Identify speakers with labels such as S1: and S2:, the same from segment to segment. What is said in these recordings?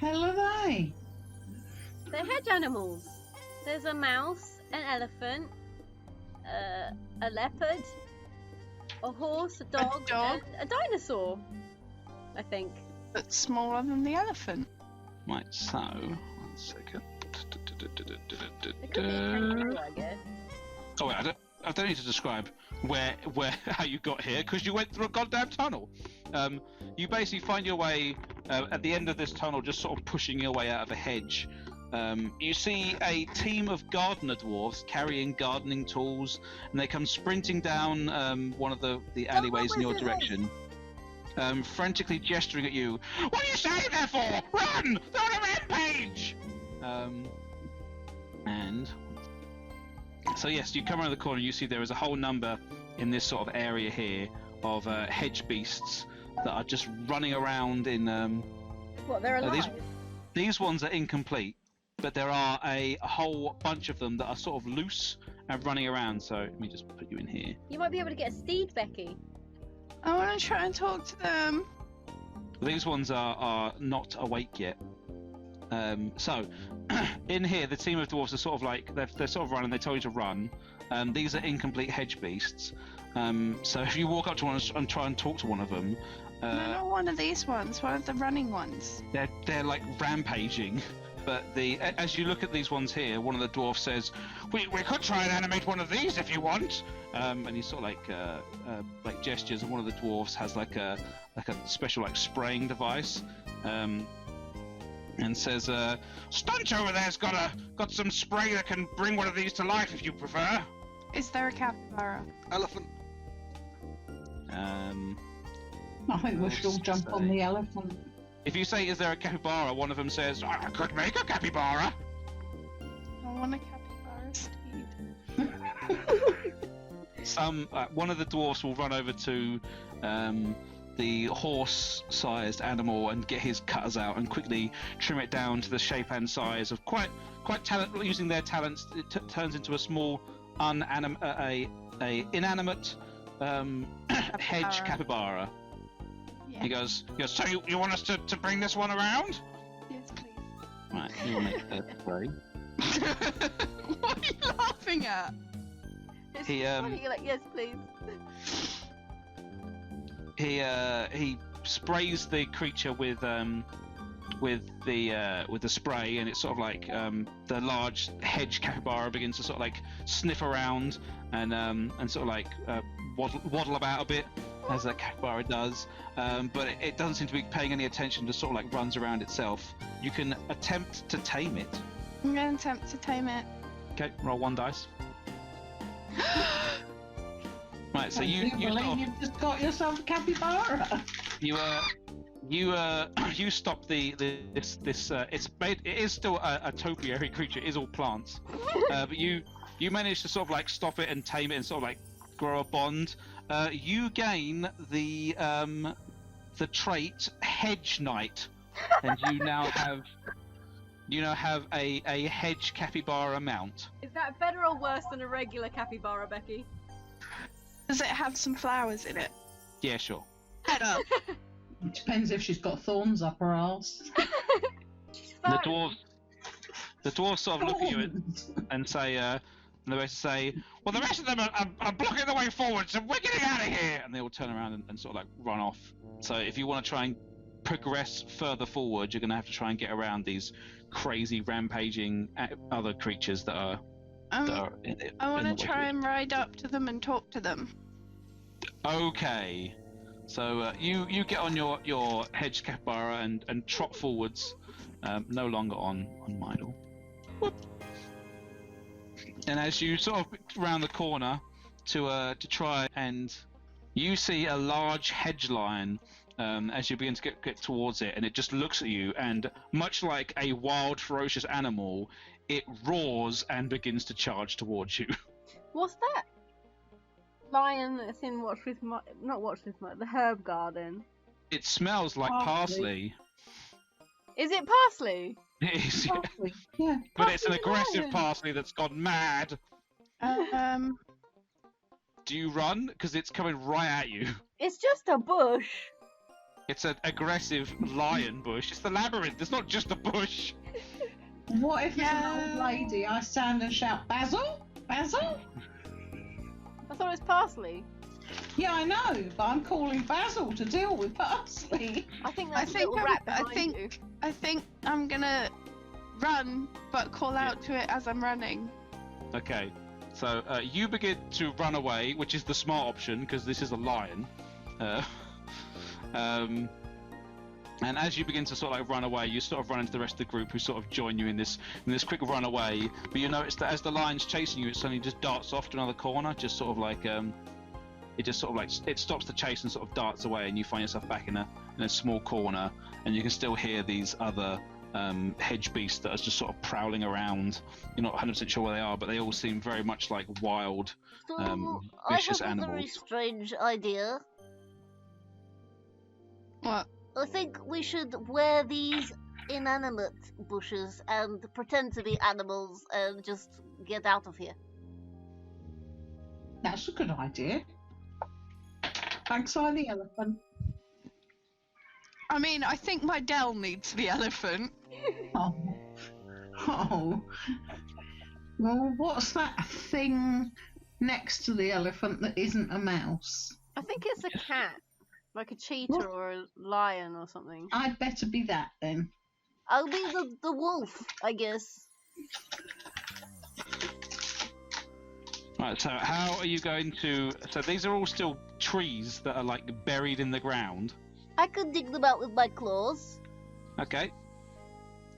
S1: hell are they?
S2: They're hedge animals. There's a mouse, an elephant, a leopard, a horse, a dog,
S3: dog?
S2: and a dinosaur. I think.
S3: That's smaller than the elephant.
S4: Right, so 1 second.
S2: It could be a kangaroo, I guess.
S4: Oh wait, I don't need to describe how you got here because you went through a goddamn tunnel. You basically find your way at the end of this tunnel, just sort of pushing your way out of a hedge. You see a team of gardener dwarves carrying gardening tools, and they come sprinting down one of the alleyways in your direction, frantically gesturing at you. What are you standing there for? Run! They're on a rampage! And so yes, you come around the corner, you see there is a whole number in this sort of area here of hedge beasts that are just running around in...
S2: What, they're alive?
S4: These ones are incomplete, but there are a whole bunch of them that are sort of loose and running around, so let me just put you in here.
S2: You might be able to get a steed, Becky.
S3: I want to try and talk to them.
S4: These ones are not awake yet. So, in here, the team of dwarves are sort of like, they're sort of running, they tell you to run. These are incomplete hedge beasts. So if you walk up to one and try and talk to one of them...
S3: No, not one of these ones, one of the running ones.
S4: They're like rampaging. But as you look at these ones here, one of the dwarfs says, we could try and animate one of these if you want. And he sort of like gestures, and one of the dwarfs has like a special like spraying device. And says, Stunch over there's got some spray that can bring one of these to life if you prefer.
S3: Is there a capybara?
S5: Elephant.
S1: I think we should all jump on the elephant.
S4: If you say, is there a capybara, one of them says, I could make a capybara.
S3: I want a capybara steed.
S4: One of the dwarfs will run over to the horse-sized animal and get his cutters out and quickly trim it down to the shape and size of quite using their talents. It turns into a small inanimate hedge capybara.
S3: Yeah.
S4: He goes, so you want us to bring this one around?
S3: Yes, please.
S4: Right, you'll make a play.
S3: What are you laughing at?
S2: It's
S4: He,
S2: funny, you're like, yes, please.
S4: He sprays the creature with the spray, and it's sort of like the large hedge capybara begins to sort of like sniff around and sort of like waddle about a bit, as that capybara does, but it doesn't seem to be paying any attention, just sort of like runs around itself. You can attempt to tame it.
S3: I'm going to attempt to tame it.
S4: Okay, roll 1 dice. Right, so
S1: you've just got yourself a capybara.
S4: You stop this it is still a topiary creature, it is all plants, but you manage to sort of like stop it and tame it and sort of like grow a bond. You gain the trait Hedge Knight, and you now have a hedge capybara mount.
S2: Is that better or worse than a regular capybara, Becky?
S3: Does it have some flowers in it?
S4: Yeah, sure.
S3: Head up.
S1: It depends if she's got thorns up her arse.
S4: The dwarves sort of look at you and say, and they basically say, well, the rest of them are blocking the way forward, so we're getting out of here! And they all turn around and sort of like run off. So if you want to try and progress further forward, you're going to have to try and get around these crazy rampaging other creatures that are...
S3: I want to try and ride up to them and talk to them.
S4: Okay. So you get on your hedge capybara and trot forwards, no longer on Mydle. Whoop. And as you sort of round the corner to try, and you see a large hedge lion as you begin to get towards it, and it just looks at you, and much like a wild, ferocious animal, it roars and begins to charge towards you.
S2: What's that? Lion that's in the herb garden.
S4: It smells like parsley.
S2: Is it parsley?
S4: It is, yeah.
S1: Parsley, yeah.
S4: But it's an
S2: Parsley
S4: aggressive
S2: lion.
S4: parsley that's gone mad. Do you run? Because it's coming right at you.
S2: It's just a bush.
S4: It's an aggressive lion bush. It's the labyrinth. It's not just a bush.
S1: What if it's an old lady? I stand and shout, Basil? Basil?
S2: I thought it was parsley.
S1: Yeah, I know, but I'm calling Basil to deal with parsley.
S2: I think that's a little rat behind you.
S3: I think I'm gonna run, but call out to it as I'm running.
S4: Okay. So you begin to run away, which is the smart option because this is a lion. And as you begin to sort of like run away, you sort of run into the rest of the group who sort of join you in this quick run away. But you notice that as the lion's chasing you, it suddenly just darts off to another corner, just sort of like it stops the chase and sort of darts away, and you find yourself back in a small corner, and you can still hear these other hedge beasts that are just sort of prowling around. You're not 100% sure where they are, but they all seem very much like wild, vicious
S5: I have a very
S4: animals.
S5: strange idea.
S3: What?
S5: I think we should wear these inanimate bushes and pretend to be animals and just get out of here.
S1: That's a good idea. Thanks, I the elephant.
S3: I mean, I think my Dell needs the elephant.
S1: Oh. Oh. Well, what's that thing next to the elephant that isn't a mouse?
S2: I think it's a cat. Like a cheetah
S1: What?
S2: or a lion or something.
S1: I'd better be that then.
S5: I'll be the wolf, I guess.
S4: Right, so how are you going to... So these are all still trees that are like buried in the ground.
S5: I could dig them out with my claws.
S4: Okay.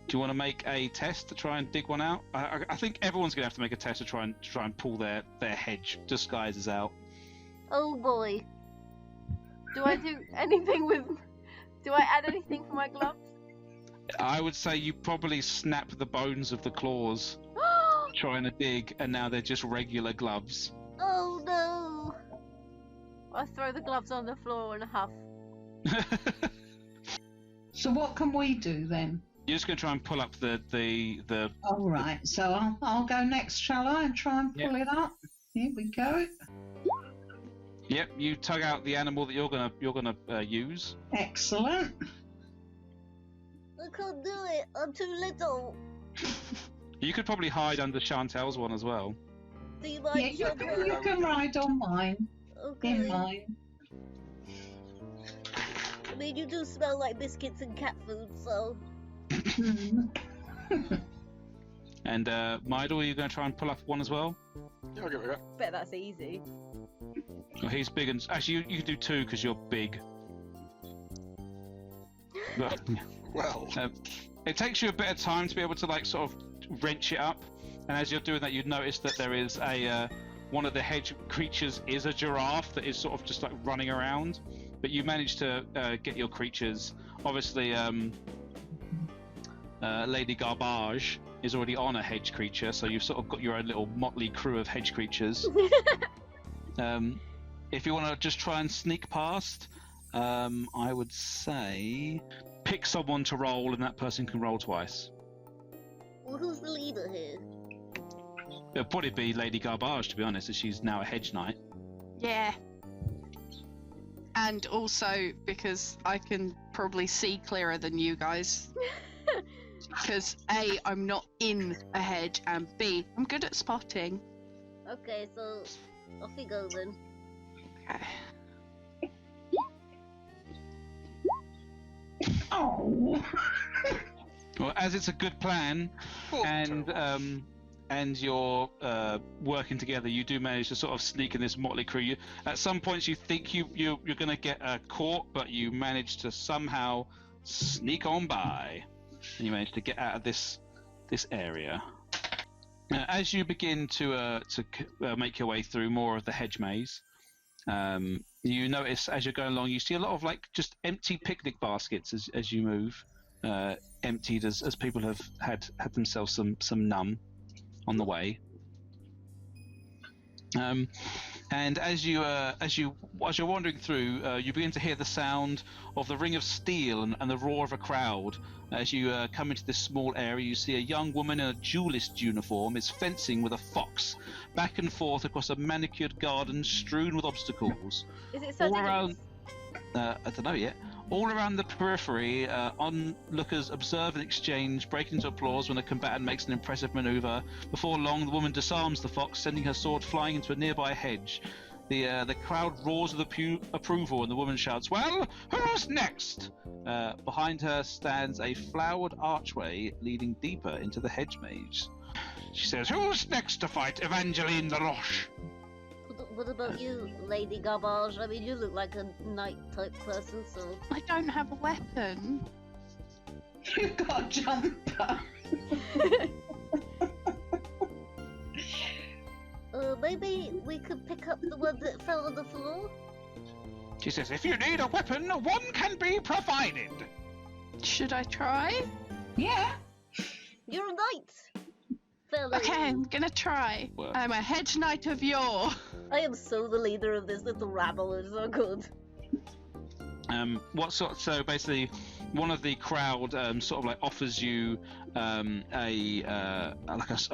S4: Do you want to make a test to try and dig one out? I think everyone's going to have to make a test to try and pull their hedge disguises out.
S5: Oh boy.
S2: Do I do anything with... Do I add anything for my gloves?
S4: I would say you probably snap the bones of the claws trying to dig, and now they're just regular gloves.
S5: Oh no.
S2: I throw the gloves on the floor in a huff.
S1: So what can we do then?
S4: You're just going to try and pull up the...
S1: All right, so I'll go next, shall I, and try and pull it up? Here we go.
S4: Yep, you tug out the animal that you're gonna use.
S1: Excellent.
S5: I can't do it. I'm too little.
S4: You could probably hide under Chantel's one as well.
S5: Do you mind?
S1: Yeah, you can ride on mine.
S5: Okay.
S1: In mine.
S5: I mean, you do smell like biscuits and cat food, so.
S4: And Mydal, are you going to try and pull up one as well?
S6: Yeah, I'll give it a go.
S2: Bet that's easy.
S4: Well, he's big and... Actually, you can do two because you're big. But,
S6: Well,
S4: it takes you a bit of time to be able to like sort of wrench it up, and as you're doing that, you'd notice that there is a one of the hedge creatures is a giraffe that is sort of just like running around, but you manage to get your creatures. Obviously, Lady Garbage is already on a hedge creature, so you've sort of got your own little motley crew of hedge creatures. If you want to just try and sneak past, I would say pick someone to roll, and that person can roll twice.
S5: Well, who's the leader here?
S4: It'll probably be Lady Garbage, to be honest, as she's now a hedge knight.
S3: Yeah. And also because I can probably see clearer than you guys. Because A, I'm not in a hedge, and B, I'm good at spotting.
S5: Okay, so off you go then.
S3: Okay.
S1: Oh.
S4: Well, as it's a good plan, and you're working together, you do manage to sort of sneak in this motley crew. At some points, you think you're going to get caught, but you manage to somehow sneak on by. And you manage to get out of this area. As you begin to make your way through more of the hedge maze, you notice as you're going along, you see a lot of like just empty picnic baskets as you move, emptied as people have had themselves some num on the way. And as you're wandering through, you begin to hear the sound of the ring of steel and the roar of a crowd. As you come into this small area, you see a young woman in a duelist uniform is fencing with a fox, back and forth across a manicured garden strewn with obstacles.
S2: Is it
S4: All
S2: so
S4: around, I don't know yet. All around the periphery, onlookers observe and exchange, break into applause when a combatant makes an impressive maneuver. Before long, the woman disarms the fox, sending her sword flying into a nearby hedge. The crowd roars with approval, and the woman shouts, "Well, who's next?" Behind her stands a flowered archway leading deeper into the hedge maze. She says, "Who's next to fight Evangeline the Roche?"
S5: What about you, Lady Garbage? I mean, you look like a knight-type person, so...
S3: I don't have a weapon.
S1: You've got a jumper.
S5: Maybe we could pick up the one that fell on the floor?
S4: She says, "If you need a weapon, one can be provided."
S3: Should I try?
S1: Yeah.
S5: You're a knight! Fellow.
S3: Okay, I'm gonna try.
S4: Well.
S3: I'm a hedge knight of yore.
S5: I am so the leader of this little rabble, it's so good.
S4: So basically, one of the crowd sort of like offers you a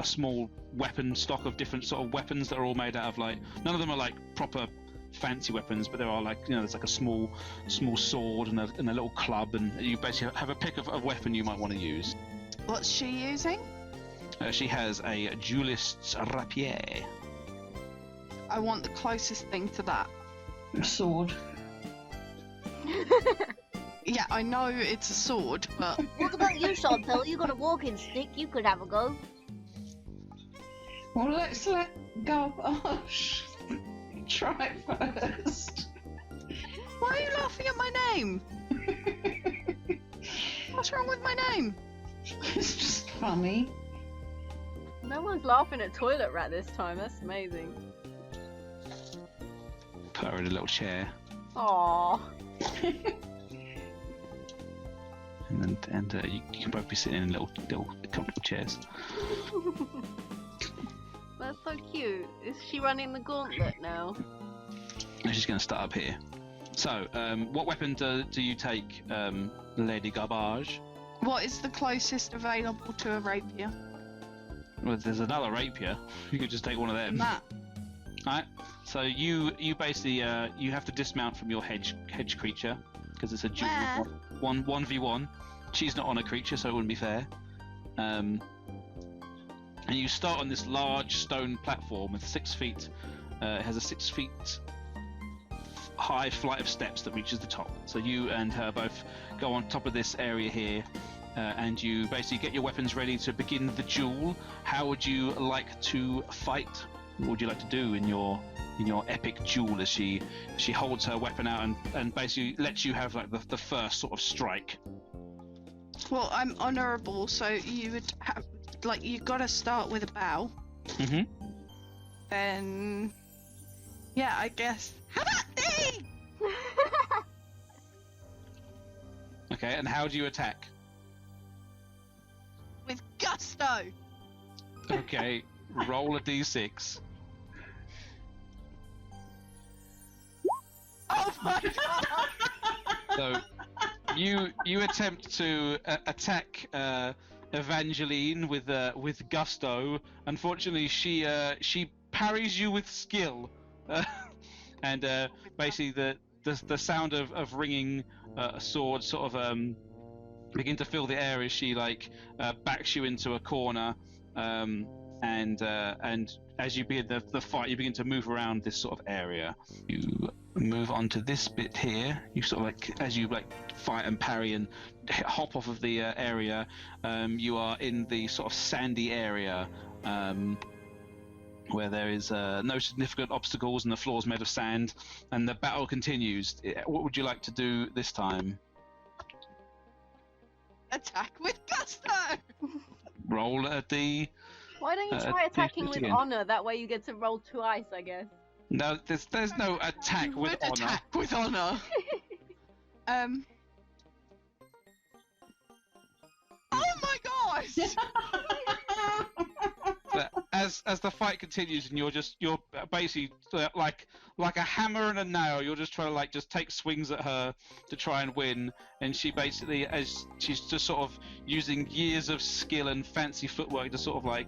S4: small weapon stock of different sort of weapons that are all made out of like, none of them are like proper fancy weapons, but there are like, you know, there's like a small sword and a little club, and you basically have a pick of a weapon you might want to use.
S3: What's she using?
S4: She has a duelist's rapier.
S3: I want the closest thing to that.
S1: A sword.
S3: Yeah, I know it's a sword, but
S5: What about you, Chantel? You got a walking stick, you could have a go.
S1: Well, let's let Garbage try first.
S3: why are you laughing at my name? What's wrong with my name?
S1: It's just funny.
S2: No one's laughing at Toilet Rat this time. That's amazing.
S4: Put her in a little chair,
S2: Aww.
S4: and you can both be sitting in little comfortable chairs.
S2: That's so cute. Is she running the gauntlet now?
S4: And she's going to start up here. So, what weapon do you take, Lady Garbage?
S3: What is the closest available to a rapier?
S4: Well, there's another rapier. You could just take one of them.
S3: That.
S4: Alright. So you basically you have to dismount from your hedge creature because it's a duel.
S3: Where?
S4: 1v1. She's not on a creature, so it wouldn't be fair. And you start on this large stone platform with 6 feet. It has a 6 feet high flight of steps that reaches the top. So you and her both go on top of this area here. And you basically get your weapons ready to begin the duel. How would you like to fight? What would you like to do in your epic duel as she holds her weapon out and basically lets you have like the first sort of strike?
S3: Well, I'm honourable, so you would have, like, you've got to start with a bow.
S4: Mm-hmm.
S3: Then, yeah, I guess. How about me?
S4: Okay, and how do you attack?
S3: With gusto.
S4: Okay, roll a d6.
S3: Oh my god!
S4: So you attempt to attack Evangeline with gusto. Unfortunately, she parries you with skill, and basically the sound of ringing a sword sort of begin to fill the air as she backs you into a corner, and as you begin the fight, you begin to move around this sort of area. You move on to this bit here. You sort of as you fight and parry and hop off of the area, you are in the sort of sandy area where there is no significant obstacles and the floor is made of sand, and the battle continues. What would you like to do this time?
S3: Attack with gusto!
S4: Roll a d.
S2: Why don't you try attacking with
S4: again.
S2: honor? That way you get to roll twice, I guess.
S4: No, there's no attack
S3: You
S4: with
S3: would
S4: honor.
S3: Attack with honor. Oh my gosh!
S4: But as the fight continues, and you're basically like a hammer and a nail. You're just trying to just take swings at her to try and win. And she basically, as she's just sort of using years of skill and fancy footwork to sort of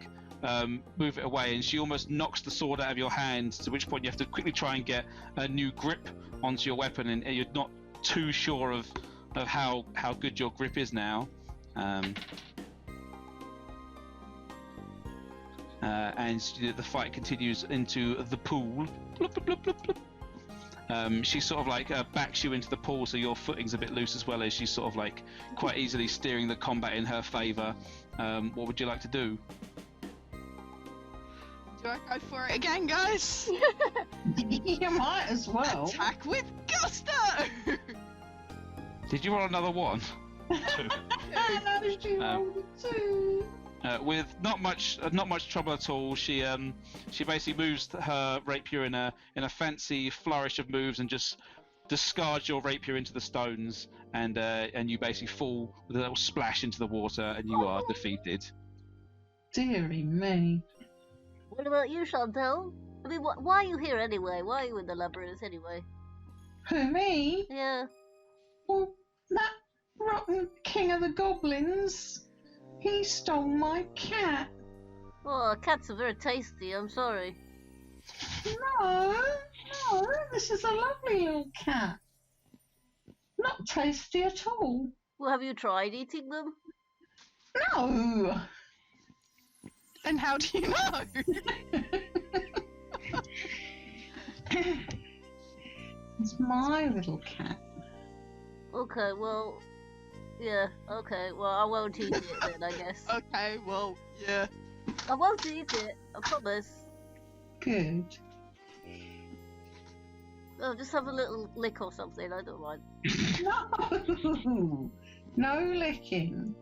S4: move it away, and she almost knocks the sword out of your hand. To which point you have to quickly try and get a new grip onto your weapon, and you're not too sure of of how good your grip is now. And the fight continues into the pool. Bloop, bloop, bloop, bloop, bloop. She sort of like backs you into the pool, so your footing's a bit loose as well, as she's sort of like quite easily steering the combat in her favour. What would you like to do?
S3: Do I go for it again, guys?
S1: You might as well.
S3: Attack with gusto!
S4: Did you roll another one? Two.
S1: No, she rolled a 2.
S4: With not much trouble at all, she basically moves her rapier in a fancy flourish of moves and just discards your rapier into the stones, and you basically fall with a little splash into the water, and you are defeated.
S1: Deary me.
S5: What about you, Chantel? I mean, why are you here anyway? Why are you in the labyrinth anyway?
S1: Who, me?
S5: Yeah.
S1: Well, that rotten king of the goblins, he stole my cat.
S5: Oh, cats are very tasty, I'm sorry.
S1: No, this is a lovely little cat. Not tasty at all.
S5: Well, have you tried eating them?
S1: No.
S3: And how do you know?
S1: It's my little cat.
S5: Okay, well... Yeah, okay, well, I won't eat it then, I guess.
S3: Okay, well, yeah.
S5: I won't eat it, I promise.
S1: Good.
S5: Oh, just have a little lick or something, I don't mind.
S1: No. No licking.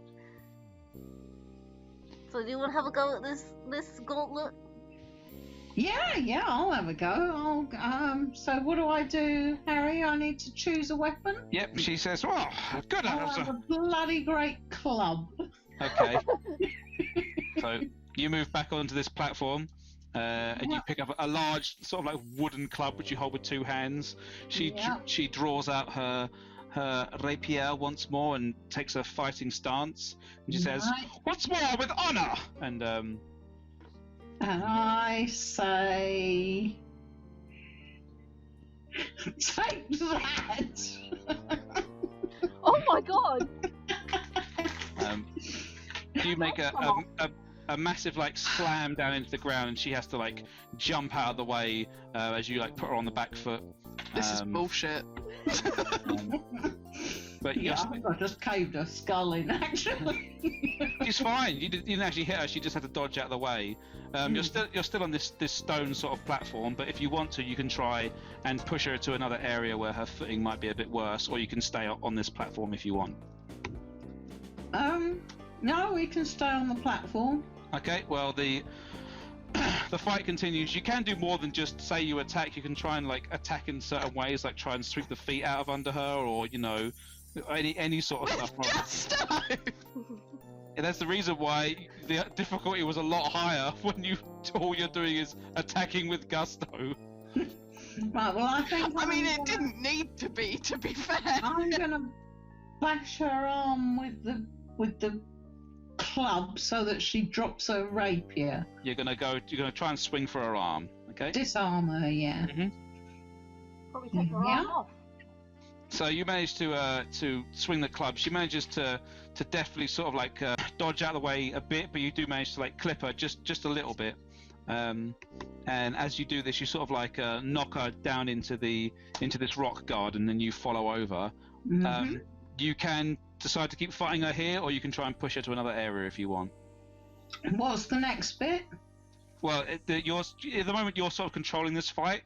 S5: So do you want to have a go at this gauntlet?
S1: Yeah, I'll have a go. So what do I do, Harry? I need to choose a weapon?
S4: Yep, she says, "Well, good
S1: I'll have a bloody great club."
S4: Okay. So you move back onto this platform, and you pick up a large sort of like wooden club which you hold with 2 hands. She draws out her rapier once more and takes a fighting stance. And she says, "What's more, with honor!" And
S1: I say, take that.
S2: Oh my god!
S4: you make a massive like slam down into the ground, and she has to like jump out of the way as you like put her on the back foot.
S3: This is bullshit.
S4: But
S1: Yeah, I think I just caved her skull in, actually.
S4: she's fine. You didn't actually hit her. She just had to dodge out of the way. You're still on this stone sort of platform, but if you want to, you can try and push her to another area where her footing might be a bit worse, or you can stay on this platform if you want.
S1: No, we can stay on the platform.
S4: Okay. Well, the fight continues. You can do more than just say you attack. You can try and like attack in certain ways, like try and sweep the feet out of under her, or any sort of stuff.
S3: Gusto!
S4: And that's the reason why the difficulty was a lot higher when all you're doing is attacking with gusto.
S1: Right, well, I think
S3: I mean, it didn't need to be fair.
S1: I'm gonna bash her arm with the club so that she drops her rapier.
S4: You're gonna try and swing for her arm, okay?
S1: Disarm her, yeah.
S2: Probably take her arm off.
S4: So you manage to swing the club. She manages to definitely sort of like dodge out of the way a bit, but you do manage to like clip her just a little bit. And as you do this, you sort of like knock her down into this rock garden, and you follow over. You can decide to keep fighting her here, or you can try and push her to another area if you want.
S1: What's the next bit?
S4: Well, at the moment you're sort of controlling this fight.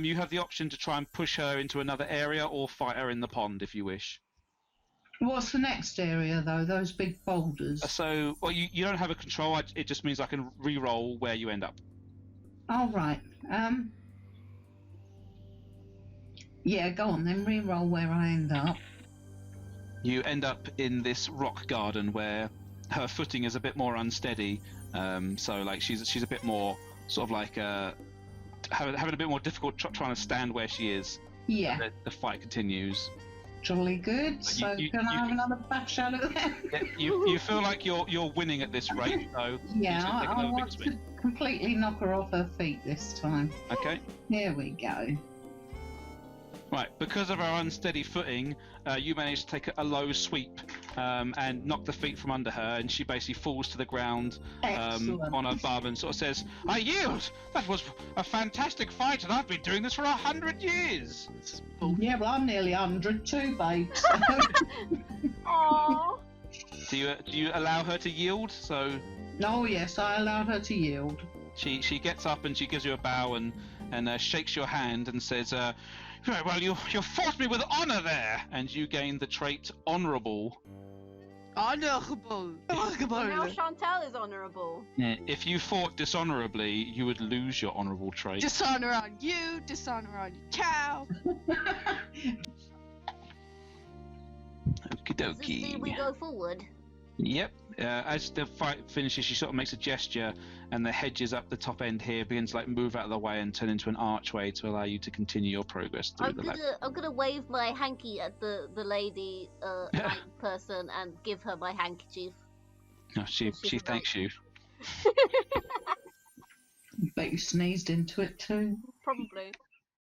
S4: You have the option to try and push her into another area, or fight her in the pond if you wish.
S1: What's the next area, though? Those big boulders.
S4: Well, you don't have a control. It just means I can re-roll where you end up.
S1: All right. Yeah, go on then. Re-roll where I end up.
S4: You end up in this rock garden where her footing is a bit more unsteady. So like she's a bit more sort of like having a bit more difficult trying to stand where she is.
S1: Yeah.
S4: The fight continues.
S1: Jolly good. So can I have another bash out of them?
S4: You feel like you're winning at this rate, so
S1: yeah, I want to completely knock her off her feet this time.
S4: Okay.
S1: Here we go.
S4: Right, because of our unsteady footing, you manage to take a low sweep and knock the feet from under her, and she basically falls to the ground
S1: Excellent.
S4: on her bum and sort of says, "I yield! That was a fantastic fight, and I've been doing this for 100 years!"
S1: Yeah, well, I'm nearly 100 too, babe.
S2: Aww.
S4: Do you allow her to yield? So
S1: Oh, yes, I allowed her to yield.
S4: she gets up and she gives you a bow and shakes your hand and says, "Right, well, you fought me with honor there, and you gained the trait Honourable.
S3: Honourable.
S2: Now Chantal is honourable.
S4: If you fought dishonorably, you would lose your honourable trait."
S3: Dishonor on you, dishonor on your cow.
S4: Okie
S5: Does this mean we
S4: dokie.
S5: go forward?
S4: Yep. As the fight finishes, she sort of makes a gesture, and the hedges up the top end here begins to move out of the way and turn into an archway to allow you to continue your progress through the labyrinth.
S5: I'm gonna wave my hanky at the lady knight person and give her my handkerchief.
S4: Oh, she thanks you.
S1: Bet you sneezed into it too.
S2: Probably.